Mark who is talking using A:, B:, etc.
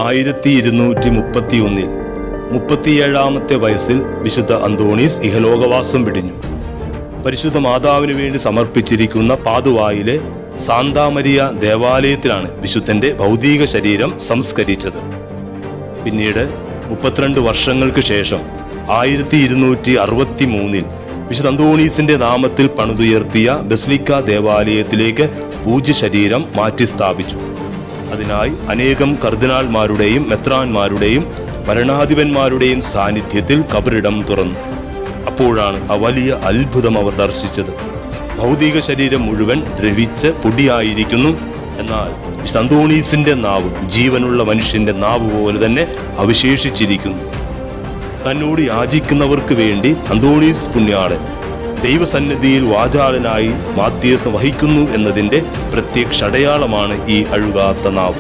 A: 1231 37-ാമത്തെ വയസ്സിൽ വിശുദ്ധ അന്തോണീസ് ഇഹലോകവാസം വെടിഞ്ഞു. പരിശുദ്ധ മാതാവിന് വേണ്ടി സമർപ്പിച്ചിരിക്കുന്ന പാതുവായിലെ സാന്താ മരിയ ദേവാലയത്തിലാണ് വിശുദ്ധന്റെ ഭൗതിക ശരീരം സംസ്കരിച്ചത്. പിന്നീട് 32 വർഷങ്ങൾക്ക് ശേഷം 1263 വിശുദ്ധ അന്തോണീസിന്റെ നാമത്തിൽ പണിതുയർത്തിയ ബസിലിക്ക ദേവാലയത്തിലേക്ക് പൂജ്യ ശരീരം മാറ്റി സ്ഥാപിച്ചു. അതിനായി അനേകം കർദിനാൾമാരുടെയും മെത്രാന്മാരുടെയും ഭരണാധിപന്മാരുടെയും സാന്നിധ്യത്തിൽ കബറിടം തുറന്നു. അപ്പോഴാണ് ആ വലിയ അത്ഭുതം അവർ ദർശിച്ചത്. ഭൗതിക ശരീരം മുഴുവൻ ദ്രവിച്ച് പൊടിയായിരിക്കുന്നു. എന്നാൽ വിശുദ്ധ അന്തോണീസിന്റെ നാവ് ജീവനുള്ള മനുഷ്യന്റെ നാവ് പോലെ തന്നെ അവശേഷിച്ചിരിക്കുന്നു. തന്നോട് യാചിക്കുന്നവർക്ക് വേണ്ടി അന്തോണീസ് പുണ്യാളൻ ദൈവസന്നിധിയിൽ വാചാലനായി മാധ്യസ്ഥം വഹിക്കുന്നു എന്നതിൻ്റെ പ്രത്യക്ഷ അടയാളമാണ് ഈ അഴുകാത്ത നാവ്.